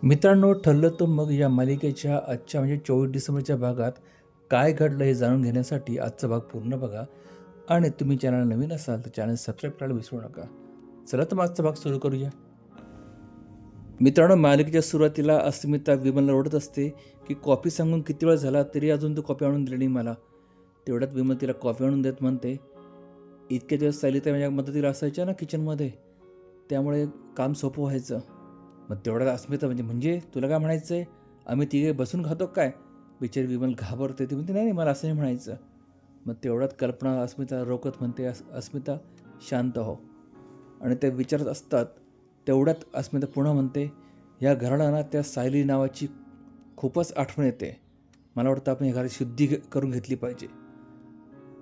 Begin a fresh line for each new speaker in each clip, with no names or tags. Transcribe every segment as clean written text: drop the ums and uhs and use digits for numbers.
मित्रांनो, ठरलं तर मग या मालिकेच्या आजच्या म्हणजे 24 डिसेंबरच्या भागात काय घडलं हे जाणून घेण्यासाठी आजचा भाग पूर्ण बघा. आणि तुम्ही चॅनल नवीन असाल तर चॅनल सबस्क्राईब करायला विसरू नका. चला तर मग आजचा भाग सुरू करूया. मित्रांनो, मालिकेच्या सुरुवातीला अस्मिता विमलला ओरडत असते की कॉफी सांगून किती वेळ झाला तरी अजून तू कॉफी आणून दिली नाही मला. तेवढ्यात विमल तिला कॉफी आणून देत म्हणते, इतके दिवस सायली माझ्या मदतीला असायच्या ना किचनमध्ये, त्यामुळे काम सोपं व्हायचं. मग तेवढ्यात अस्मिता म्हणजे तुला काय म्हणायचं आहे, आम्ही तिघे बसून खातो काय? बिचारी विमल घाबरते. ती म्हणते, नाही नाही, मला असं नाही म्हणायचं. मग तेवढ्यात कल्पना अस्मिता रोखत म्हणते, अस्मिता शांत हो. आणि ते विचारत असतात तेवढ्यात अस्मिता पुन्हा म्हणते, या घराला ना त्या सायली नावाची खूपच आठवण येते. मला वाटतं आपण या घराची शुद्धी करून घेतली पाहिजे.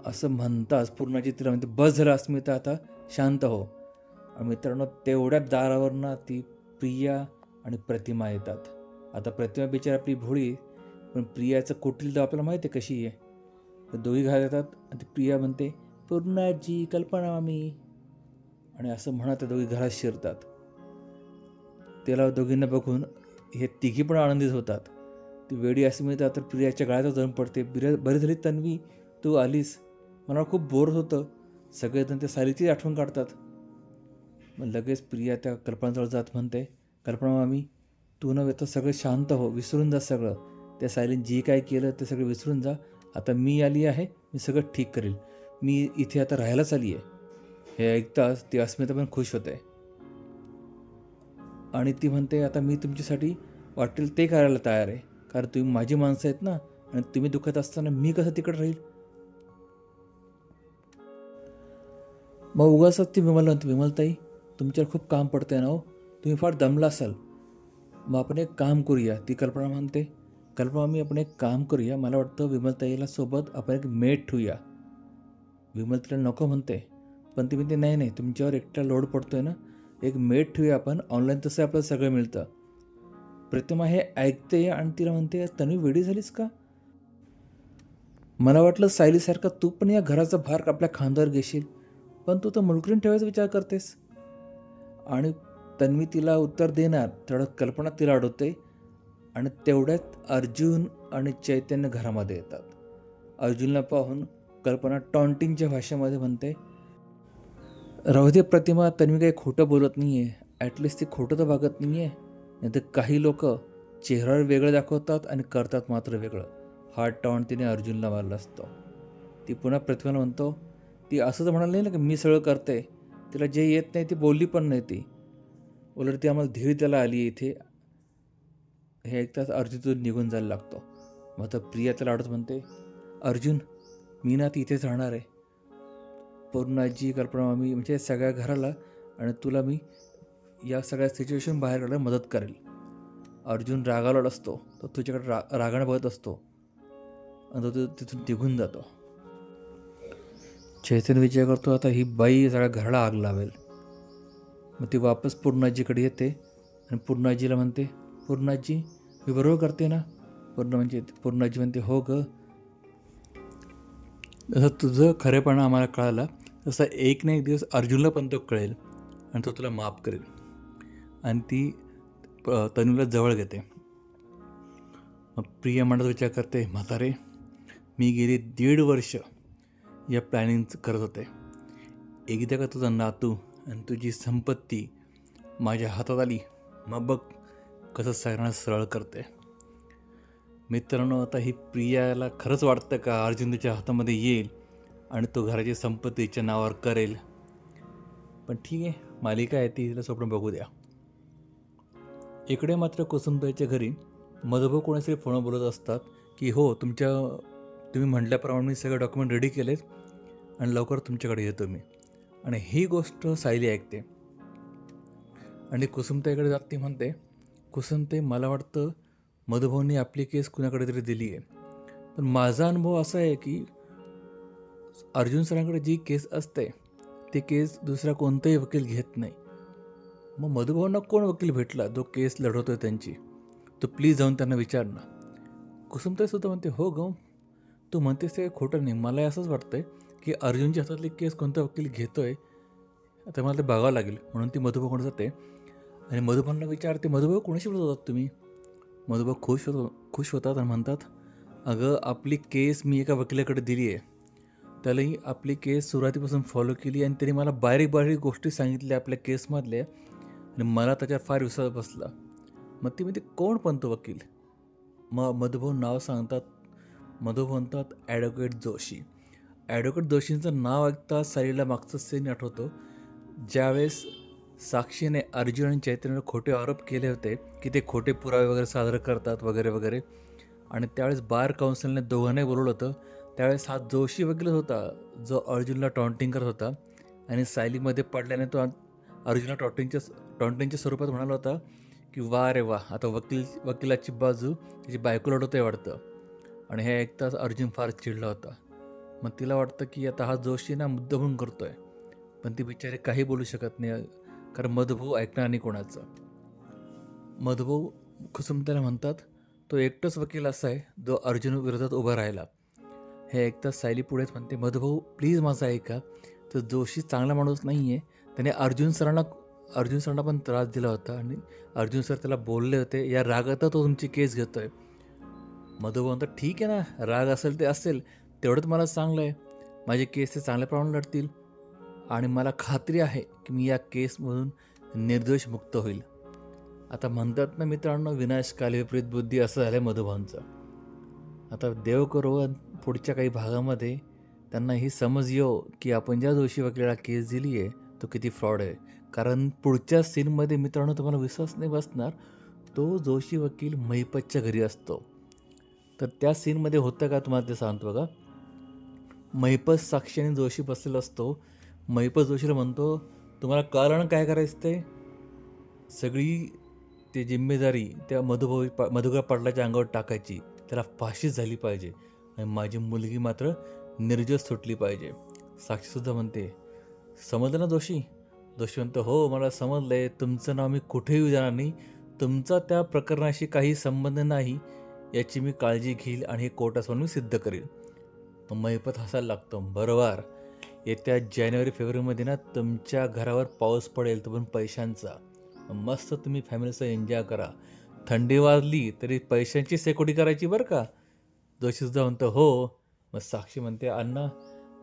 असं म्हणताच पूर्णाजी तिला म्हणते, बस झालं अस्मिता, आता शांत हो. आणि मित्रांनो, तेवढ्याच दारावरनं ती प्रिया आणि प्रतिमा येतात. आता प्रतिमा बिचारी आपली भोळी, पण प्रियाचं कुटील तर आपल्याला माहिती आहे कशी आहे. तर दोघी घरात येतात आणि ती प्रिया म्हणते, पूर्णाजी, कल्पना मामी, आणि असं म्हणत त्या दोघी घरात शिरतात. त्याला दोघींना बघून हे तिघी पण आनंदित होतात. ती वेडी अस्मिता तर प्रियाच्या गळ्यात जाऊन पडते. बरी झाली तन्वी, तू आलीस, मला खूप बोर होतं. सगळेजण त्या सायलीची आठवण काढतात. मग लगेच प्रिया त्या कल्पनाजवळ जात म्हणते, कल्पना मामी, तू न तर सगळं शांत हो, विसरून जा सगळं. त्या सायलीने जी काय केलं ते सगळं विसरून जा. आता मी आली आहे, मी सगळं ठीक करेल. मी इथे आता राहायलाच आली आहे. हे ऐकताच ती अस्मिता पण खुश होते. आणि ती म्हणते, आता मी तुमच्यासाठी वाटेल ते करायला तयार आहे, कारण तुम्ही माझी माणसं आहेत ना. आणि तुम्ही दुखत असताना मी कसं तिकडे राहील. मग उगाच ती विमल म्हणते, विमलताई, तुमच्यावर खूप काम पडतंय ना हो, तुम्ही फार दमला असाल. मग आपण एक काम करूया, ती कल्पना म्हणते. कल्पना, मी आपण एक काम करूया, मला वाटतं विमलताईला सोबत आपण एक मेट ठेवूया. विमल तिला नको म्हणते, पण ती म्हणते, नाही नाही, तुमच्यावर एकटा लोड पडतोय ना, एक मेट ठेवूया आपण, ऑनलाईन तसं आपल्याला सगळं मिळतं. प्रतिमा हे ऐकते आणि तिला म्हणते, तन्वी वेडी झालीस का? मला वाटलं सायलीसारखा तू पण या घराचा भार आपल्या खांद्यावर घेशील, पण तू तर मुलकरीन ठेवायचा विचार करतेस. आणि तन्वी तिला उत्तर देणार तेवढ्यात कल्पना तिला अडवते. आणि तेवढ्यात अर्जुन आणि चैतन्य घरामध्ये येतात. अर्जुनला पाहून कल्पना टॉन्टिंगच्या भाषेमध्ये म्हणते, राहू दे प्रतिमा, तन्वी काही खोटं बोलत नाही आहे. ॲटलिस्ट ती खोटं तर वागत नाही आहे. नाही तर काही लोक चेहऱ्यावर वेगळं दाखवतात आणि करतात मात्र वेगळं. हा टॉन्ट तिने अर्जुनला मारला असतो. ती पुन्हा प्रतिमाला म्हणतो, ती असं तर म्हणाल नाही ना की मी सगळं करते. तिला जे येत नाही ती बोलली पण नाही. ती उलट ती आम्हाला धीर त्याला आली आहे इथे. हे ऐकताच अर्जुन निघून जायला लागतो. मग तर प्रिया त्याला आडत म्हणते, अर्जुन, मी ना ती इथेच राहणार आहे. पूर्णाजी, कल्पना मामी, म्हणजे सगळ्या घराला आणि तुला मी या सगळ्या सिच्युएशन बाहेर काढायला मदत करेल. अर्जुन रागावला असतो, तो तुझ्याकडे रागाने बघत असतो आणि तो तिथून निघून जातो. चैतन्य विचार करतो, आता ही बाई सगळ्या घराला आग लावेल. मग ती वापस पूर्णाजीकडे येते आणि पूर्णाजीला म्हणते, पूर्णाजी, मी बरोबर करते ना? पूर्णाजी म्हणते, हो ग, जसं तुझं खरेपणा आम्हाला कळाला तसं एक ना एक दिवस अर्जुनला पण तो कळेल आणि तो तुला माफ करेल. आणि ती तनूला जवळ घेते. मग प्रिया म्हणत विचार करते, म्हातारे, मी गेली 1.5 वर्ष या प्लॅनिंग करत होते. एकदा का तुझा नातू आणि तुझी संपत्ती माझ्या हातात आली, मग बघ कसं सगळ्यांना सरळ करते. मित्रांनो, आता ही प्रियाला खरंच वाटतं का अर्जुन तिच्या हातामध्ये येईल आणि तो घराची संपत्तीच्या नावावर करेल? पण ठीक आहे, मालिका आहे ती, तिला स्वप्न बघू द्या. इकडे मात्र कुसुमताईच्या घरी मधुभाऊ कोणासाठी फोन बोलत असतात की हो, तुम्ही म्हटल्याप्रमाणे मी सगळे डॉक्युमेंट रेडी केलेत आणि लवकर तुमच्याकडे येतो मी. आणि ही गोष्ट सायली ऐकते आणि कुसुमताईकडे जात ती म्हणते, कुसुमताई, मला वाटतं मधुभाऊंनी आपली केस कुणाकडे तरी दिली आहे. पण माझा अनुभव असा आहे की अर्जुन सरांकडे जी केस असते ती केस दुसरा कोणताही वकील घेत नाही. मग मधुभाऊंना कोण वकील भेटला जो केस लढवतोय त्यांची? तो प्लीज जाऊन त्यांना विचार ना. कुसुमताई सुद्धा म्हणते, हो ग, तू म्हणतेस ते खोटं नाही. मला असंच वाटतंय की अर्जुनच्या हातातली केस कोणता वकील घेतोय, आता मला ते बघावं लागेल. म्हणून ती मधुभाऊकडे जाते आणि मधुभाऊंना विचारते, मधुभाऊ कोणाशी बोलत होतात तुम्ही? मधुभाऊ खुश होतात आणि म्हणतात, अगं आपली केस मी एका वकिलाकडे दिली आहे. त्यालाही आपली केस सुरुवातीपासून फॉलो केली आणि त्याने मला बारीक बारीक गोष्टी सांगितल्या आपल्या केसमधल्या आणि मला त्याच्यावर फार विश्वास बसला. मग ती म्हणते, कोण पण तो वकील? मग मधुभाऊ नाव सांगतात. मधुभाऊ म्हणतात, ॲडव्होकेट जोशी. ॲडव्होकेट जोशींचं नाव ऐकता साईला मागचं सीन आठवतो, ज्यावेळेस साक्षीने अर्जुन आणि चैतन्यावर खोटे आरोप केले होते की ते खोटे पुरावे वगैरे सादर करतात वगैरे वगैरे. आणि त्यावेळेस बार काउन्सिलने दोघांनाही बोलवलं होतं. त्यावेळेस हा जोशी वकील होता जो अर्जुनला टॉन्टिंग करत होता आणि सायलीमध्ये पडल्याने तो अर्जुनला टॉन्टिंगच्या स्वरूपात म्हणाला होता की वा रे वा, आता वकिलाची बाजू त्याची बायको लढवतोय वाटतं. आणि हे ऐकताच अर्जुन फार चिडला होता. मग तिला वाटतं की आता हा जोशी ना मुद्दामून करतोय, पण ती बिचारी काही बोलू शकत नाही कारण मधुभाऊ ऐकणार नाही कोणाचं. मधुभाऊ कुसुमताला म्हणतात, तो एकटाच वकील असा आहे जो अर्जुन विरोधात उभा राहिला. हे ऐकताच सायली पुढेच म्हणते, मधुभाऊ प्लीज माझं ऐका, तर जोशी चांगला माणूस नाही आहे. त्याने अर्जुन सरांना पण त्रास दिला होता आणि अर्जुन सर त्याला बोलले होते, या रागात तो तुमची केस घेतोय. मधुभाऊ म्हणतात, ठीक आहे ना, राग असेल ते असेल, तेवढंच मला चांगलं आहे. माझे केस ते चांगल्या प्रमाणात लढतील आणि मला खात्री आहे की मी या केसमधून निर्दोष मुक्त होईल. आता म्हणतात ना मित्रांनो, विनाशकाली विपरीत बुद्धी, असं झालं आहे मधुभाऊंचं. आता देव करो पुढच्या काही भागामध्ये त्यांना ही समज येऊ की आपण ज्या दोषी वकिलाला केस दिली आहे तो किती फ्रॉड आहे. कारण पुढच्या सीनमध्ये मित्रांनो तुम्हाला विश्वास नाही बसणार, तो जोशी वकील महिपतच्या घरी असतो. तर त्या सीनमध्ये होतं का तुम्हाला ते सांगतो बघा. महिपत साक्षी आणि जोशी बसलेला असतो. महिपत जोशीला म्हणतो, तुम्हाला कारण काय करायचं ते सगळी ती जिम्मेदारी त्या मधुकर पाटलाच्या अंगावर टाकायची, त्याला फाशी झाली पाहिजे आणि माझी मुलगी मात्र निर्दोष सुटली पाहिजे. साक्षीसुद्धा म्हणते, समजलं ना जोशी? जोशी म्हणतो, हो मला समजलं आहे, तुमचं नाव मी कुठेही जाणार नाही, तुमचा त्या प्रकरणाशी काही संबंध नाही याची मी काळजी घेईल आणि हे कोर्टासमोर मी सिद्ध करेन. मग महिपत हसायला लागतो, बरोबर, येत्या जानेवारी-फेब्रुवारीमध्ये ना तुमच्या घरावर पाऊस पडेल, तो पण पैशांचा. मस्त तुम्ही फॅमिलीसह एन्जॉय करा. थंडी वाजली तरी पैशांची सेकोटी करायची बरं का. जोशीसुद्धा म्हणतो, हो. मग साक्षी म्हणते, अण्णा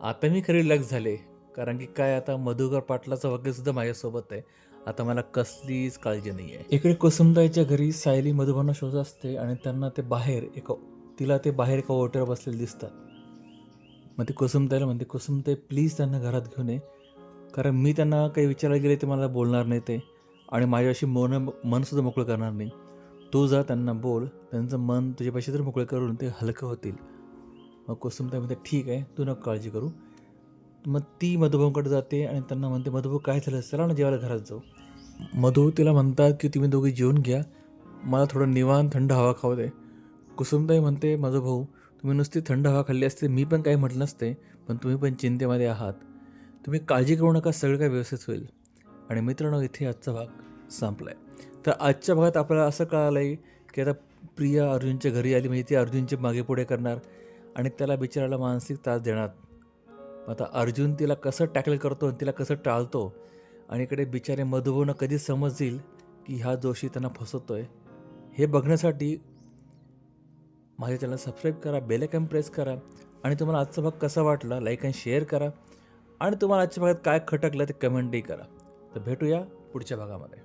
आता मी खरी रिलॅक्स झाले, कारण की काय आता मधुकर पाटलाचा वकीलसुद्धा माझ्यासोबत आहे, आता मला कसलीच काळजी नाही आहे. इकडे कुसुमताईच्या घरी सायली मधुभाऊंना शोधत असते आणि त्यांना तिला ते बाहेर एका ओट्यावर बसलेले दिसतात. मग ते कुसुमताईला म्हणते, कुसुमताई प्लीज त्यांना घरात घेऊन ये, कारण मी त्यांना काही विचारायला गेले ते मला बोलणार नाही ते आणि माझ्याशी मनसुद्धा मोकळं करणार नाही. तू जा त्यांना बोल, त्यांचं मन तुझ्यापाशी तर मोकळं करून ते हलकं होतील. मग कुसुमताई म्हणते, ठीक आहे, तू नको काळजी करू. मग ती मधुभाऊंकडे जाते आणि त्यांना म्हणते, मधुभाऊ काय झालं, चला ना जेवायला घरात जाऊ. मधू तिला म्हणतात की तुम्ही दोघे जेवून घ्या, मला थोडं निवांत थंड हवा खाऊ दे. कुसुमताई म्हणते, मधुभाऊ तुम्ही नुसती थंड हवा खाल्ली असते मी पण काही म्हटलं नसते, पण तुम्ही पण चिंतेमध्ये आहात, तुम्ही काळजी करू नका, सगळं काय व्यवस्थित होईल. आणि मित्रांनो इथे आजचा भाग संपला आहे. तर आजच्या भागात आपल्याला असं कळालं आहे की आता प्रिया अर्जुनच्या घरी आली म्हणजे ती अर्जुनचे मागे पुढे करणार आणि त्याला बिचाराला मानसिक त्रास देणार. आता अर्जुन तिला कसं टॅकल करतो आणि तिला कसं टाळतो आणि इकडे बिचारे मधुभाऊंना कधी समजेल की हा जोशी त्यांना फसवतोय, हे बघण्यासाठी माझ्या चॅनल सबस्क्राईब करा, बेल आयकॉन प्रेस करा आणि तुम्हाला आजचा भाग कसा वाटला लाईक आणि शेअर करा आणि तुम्हाला आजच्या भागात काय खटकलं ते कमेंटही करा. तर भेटूया पुढच्या भागामध्ये.